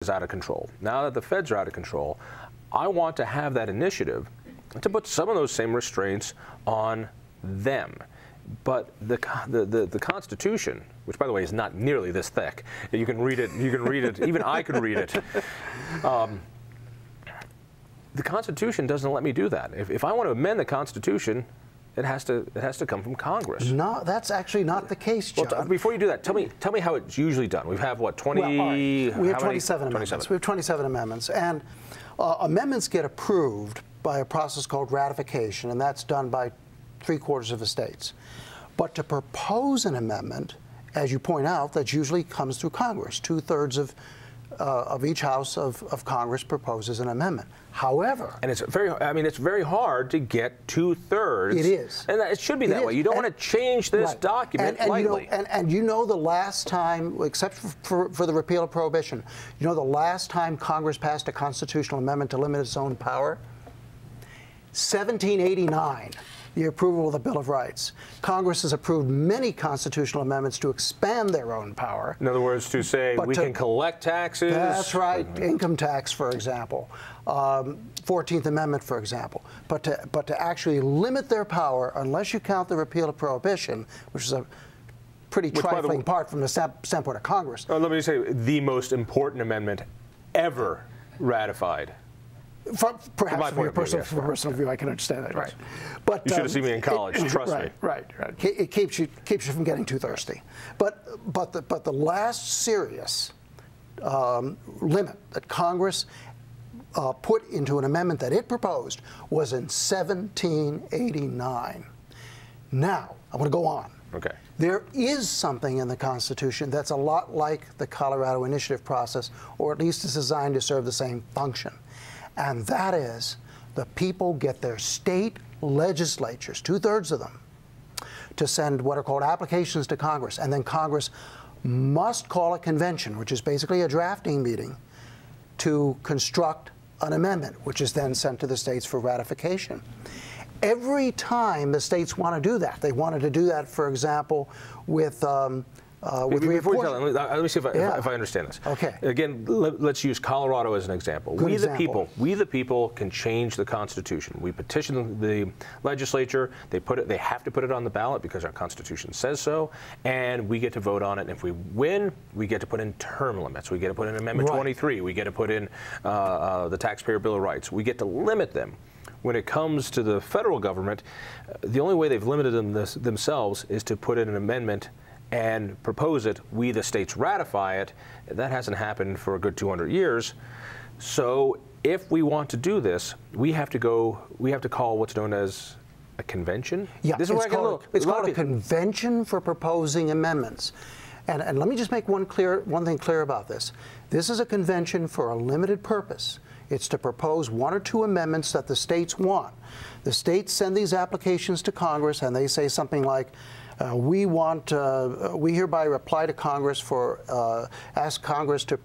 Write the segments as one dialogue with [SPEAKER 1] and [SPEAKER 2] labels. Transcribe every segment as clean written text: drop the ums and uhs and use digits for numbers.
[SPEAKER 1] is out of control. Now that the feds are out of control, I want to have that initiative to put some of those same restraints on them. But the Constitution, which by the way is not nearly this thick, you can read it. You can read it. Even I could read it. The Constitution doesn't let me do that. If I want to amend the Constitution, it has to come from Congress.
[SPEAKER 2] No, that's actually not the case, John.
[SPEAKER 1] Well, before you do that, tell me how it's usually done. We have what, 20?
[SPEAKER 2] Well, right. We have 27 amendments. We have 27 amendments, and amendments get approved by a process called ratification, and that's done by 3/4 of the states. But to propose an amendment, as you point out, that usually comes through Congress. 2/3 of each house of Congress proposes an amendment. However,
[SPEAKER 1] and it's very hard to get 2/3.
[SPEAKER 2] It is,
[SPEAKER 1] and it should be that way. You don't want to change this document lightly.
[SPEAKER 2] And you know the last time, except for the repeal of prohibition, you know the last time Congress passed a constitutional amendment to limit its own power? 1789. The approval of the Bill of Rights. Congress has approved many constitutional amendments to expand their own power.
[SPEAKER 1] In other words, to say we can collect taxes.
[SPEAKER 2] That's right. Income tax, for example. 14th Amendment, for example. But to actually limit their power, unless you count the repeal of prohibition, which is a pretty trifling part from the standpoint of Congress.
[SPEAKER 1] Let me say, the most important amendment ever ratified.
[SPEAKER 2] Perhaps from your personal view, I can understand that, right? But
[SPEAKER 1] you should have seen me in college. Trust me.
[SPEAKER 2] Right. It keeps you from getting too thirsty. But the last serious limit that Congress put into an amendment that it proposed was in 1789. Now I want to go on.
[SPEAKER 1] Okay.
[SPEAKER 2] There is something in the Constitution that's a lot like the Colorado Initiative process, or at least is designed to serve the same function. And that is, the people get their state legislatures, 2/3 of them, to send what are called applications to Congress. And then Congress must call a convention, which is basically a drafting meeting, to construct an amendment, which is then sent to the states for ratification. Every time the states want to do that, they wanted to do that, for example, with
[SPEAKER 1] before you tell them, let me see if I understand this.
[SPEAKER 2] Okay.
[SPEAKER 1] Again, let's use Colorado as an example.
[SPEAKER 2] Good
[SPEAKER 1] we
[SPEAKER 2] example.
[SPEAKER 1] the people can change the Constitution. We petition the legislature. They have to put it on the ballot because our Constitution says so, and we get to vote on it. And if we win, we get to put in term limits. We get to put in Amendment 23. We get to put in the Taxpayer Bill of Rights. We get to limit them. When it comes to the federal government, the only way they've limited them themselves is to put in an amendment and propose it. We, the states, ratify it. That hasn't happened for a good 200 years. So if we want to do this, we have to call what's known as a convention.
[SPEAKER 2] Yeah, it's called a convention for proposing amendments. And let me just make one thing clear about this. This is a convention for a limited purpose. It's to propose 1 or 2 amendments that the states want. The states send these applications to Congress, and they say something like, we hereby reply to Congress ask Congress to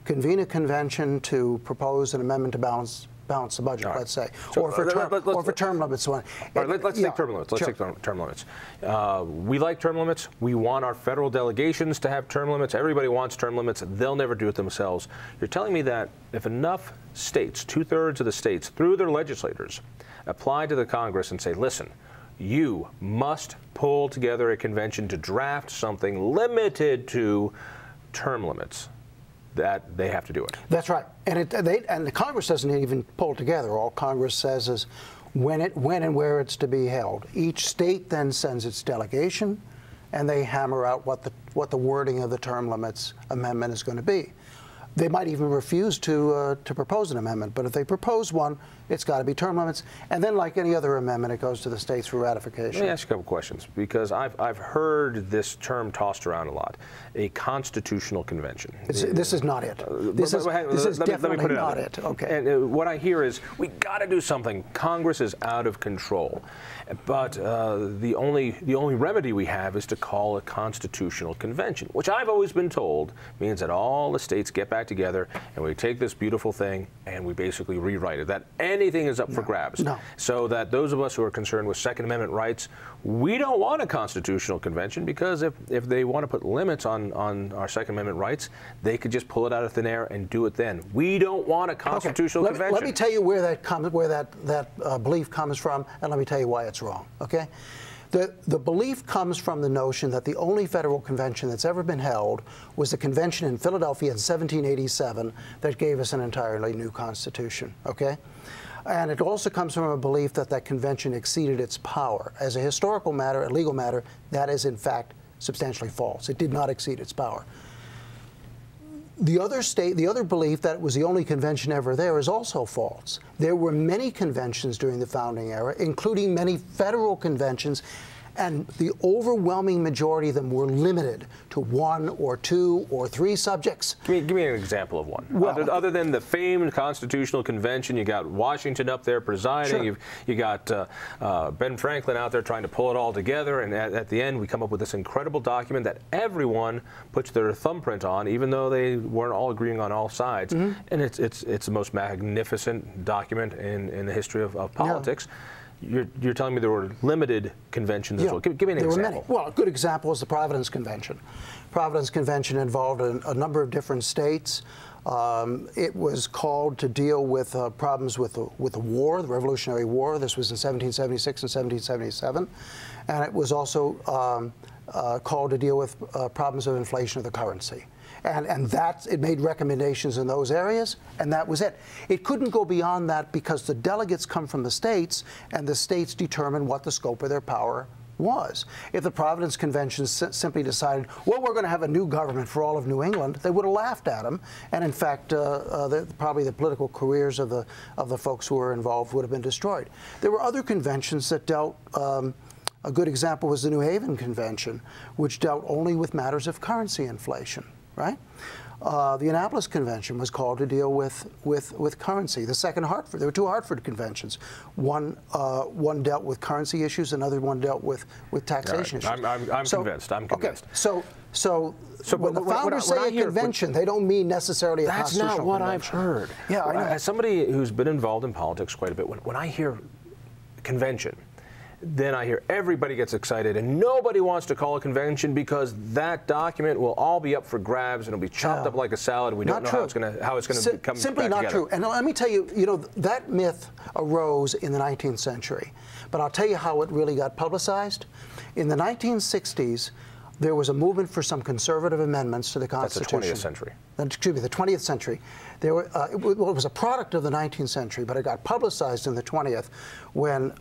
[SPEAKER 2] convene a convention to propose an amendment to balance the budget, let's say, or for term limits.
[SPEAKER 1] Let's take term limits. Let's take term limits. We like term limits. We want our federal delegations to have term limits. Everybody wants term limits. They'll never do it themselves. You're telling me that if enough states, 2/3 of the states, through their legislators, apply to the Congress and say, listen, you must pull together a convention to draft something limited to term limits, that they have to do it.
[SPEAKER 2] That's right. And the Congress doesn't even pull together. All Congress says is when and where it's to be held. Each state then sends its delegation, and they hammer out what the wording of the term limits amendment is going to be. They might even refuse to propose an amendment, but if they propose one, it's got to be term limits. And then, like any other amendment, it goes to the states for ratification.
[SPEAKER 1] Let me ask you a couple questions, because I've heard this term tossed around a lot: a constitutional convention.
[SPEAKER 2] This is not it. This is definitely not it. Okay.
[SPEAKER 1] And what I hear is we got to do something. Congress is out of control, but the only remedy we have is to call a constitutional convention, which I've always been told means that all the states get back back together and we take this beautiful thing and we basically rewrite it. That anything is up for grabs.
[SPEAKER 2] No.
[SPEAKER 1] So that those of us who are concerned with Second Amendment rights, we don't want a constitutional convention, because if they want to put limits on our Second Amendment rights, they could just pull it out of thin air and do it then. We don't want a constitutional convention.
[SPEAKER 2] Let me tell you where that belief comes from, and let me tell you why it's wrong. Okay. The belief comes from the notion that the only federal convention that's ever been held was the convention in Philadelphia in 1787 that gave us an entirely new constitution, okay? And it also comes from a belief that that convention exceeded its power. As a historical matter, a legal matter, that is in fact substantially false. It did not exceed its power. The other belief that it was the only convention ever there is also false. There were many conventions during the founding era, including many federal conventions, and the overwhelming majority of them were limited to 1 or 2 or 3 subjects.
[SPEAKER 1] Give me an example of one. Well, other than the famed Constitutional Convention, you got Washington up there presiding,
[SPEAKER 2] sure.
[SPEAKER 1] you got Ben Franklin out there trying to pull it all together, and at the end we come up with this incredible document that everyone puts their thumbprint on, even though they weren't all agreeing on all sides. Mm-hmm. And it's the most magnificent document in the history of politics. Yeah. You're telling me there were limited conventions as well. Give me an example.
[SPEAKER 2] There were many. Well, a good example is the Providence Convention. Providence Convention involved a number of different states. It was called to deal with problems with the war, the Revolutionary War. This was in 1776 and 1777. And it was also called to deal with problems of inflation of the currency. And it made recommendations in those areas, and that was it. It couldn't go beyond that because the delegates come from the states, and the states determine what the scope of their power was. If the Providence Convention simply decided, well, we're going to have a new government for all of New England, they would have laughed at them. And in fact, probably the political careers of the folks who were involved would have been destroyed. There were other conventions that dealt. A good example was the New Haven Convention, which dealt only with matters of currency inflation. Right? The Annapolis Convention was called to deal with currency. The second Hartford, there were 2 Hartford conventions. One dealt with currency issues, another one dealt with taxation issues.
[SPEAKER 1] I'm convinced. I'm convinced.
[SPEAKER 2] Okay. So when the founders say a convention, they don't mean necessarily a constitutional convention.
[SPEAKER 1] That's not what I've heard.
[SPEAKER 2] Yeah, I know.
[SPEAKER 1] As somebody who's been involved in politics quite a bit, when I hear convention, then I hear everybody gets excited and nobody wants to call a convention because that document will all be up for grabs and it'll be chopped up like a salad. We don't know how it's going to come
[SPEAKER 2] simply
[SPEAKER 1] back
[SPEAKER 2] not
[SPEAKER 1] together.
[SPEAKER 2] True. And let me tell you, that myth arose in the 19th century. But I'll tell you how it really got publicized. In the 1960s, there was a movement for some conservative amendments to the Constitution.
[SPEAKER 1] That's the 20th century.
[SPEAKER 2] Excuse me, the 20th century. There were, it was a product of the 19th century, but it got publicized in the 20th when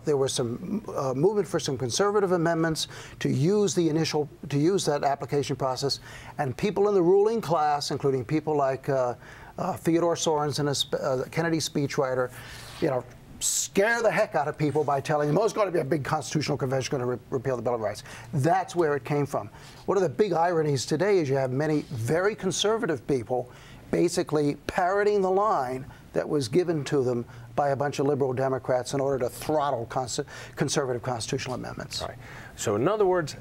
[SPEAKER 2] there was some movement for some conservative amendments to use that application process, and people in the ruling class, including people like Theodore Sorensen, a Kennedy speechwriter, scare the heck out of people by telling them, oh, it's going to be a big constitutional convention going to repeal the Bill of Rights. That's where it came from. One of the big ironies today is you have many very conservative people basically parroting the line that was given to them by a bunch of liberal Democrats in order to throttle conservative constitutional amendments.
[SPEAKER 1] All right. So in other words,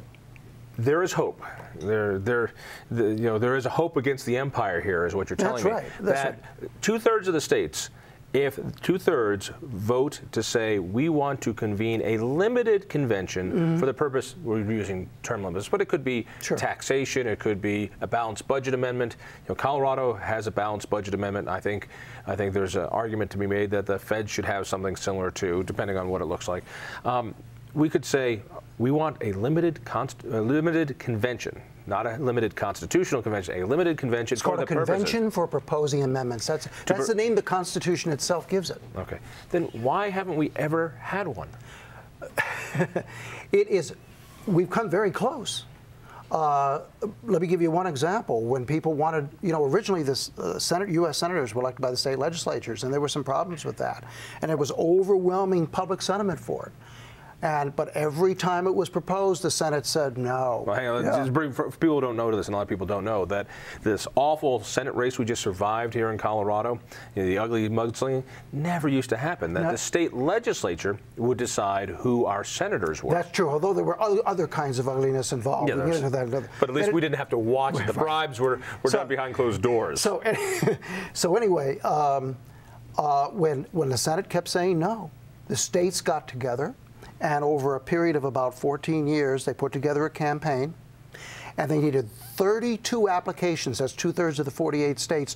[SPEAKER 1] there is hope. There is a hope against the empire here, is what you're telling me.
[SPEAKER 2] That's right.
[SPEAKER 1] 2/3 of the states, if 2/3 vote to say we want to convene a limited convention for the purpose, we're using term limits, but it could be taxation, it could be a balanced budget amendment. Colorado has a balanced budget amendment. I think there's an argument to be made that the Fed should have something similar too, depending on what it looks like. We could say we want a limited convention. Not a limited constitutional convention, a limited convention
[SPEAKER 2] for the purposes. It's called a convention for proposing amendments. That's the name the Constitution itself gives it.
[SPEAKER 1] Okay. Then why haven't we ever had one?
[SPEAKER 2] We've come very close. Let me give you one example. When people wanted, originally U.S. senators were elected by the state legislatures, and there were some problems with that. And there was overwhelming public sentiment for it. But every time it was proposed, the Senate said no.
[SPEAKER 1] Well, hang on, just bring, for people who don't know this, and a lot of people don't know, that this awful Senate race we just survived here in Colorado, the ugly mudslinging, never used to happen. That the state legislature would decide who our senators were.
[SPEAKER 2] That's true, although there were other kinds of ugliness involved.
[SPEAKER 1] Yeah, but at least we didn't have to watch it. The bribes were done behind closed doors.
[SPEAKER 2] So anyway, when the Senate kept saying no, the states got together, and over a period of about 14 years, they put together a campaign, and they needed 32 applications, that's 2/3 of the 48 states,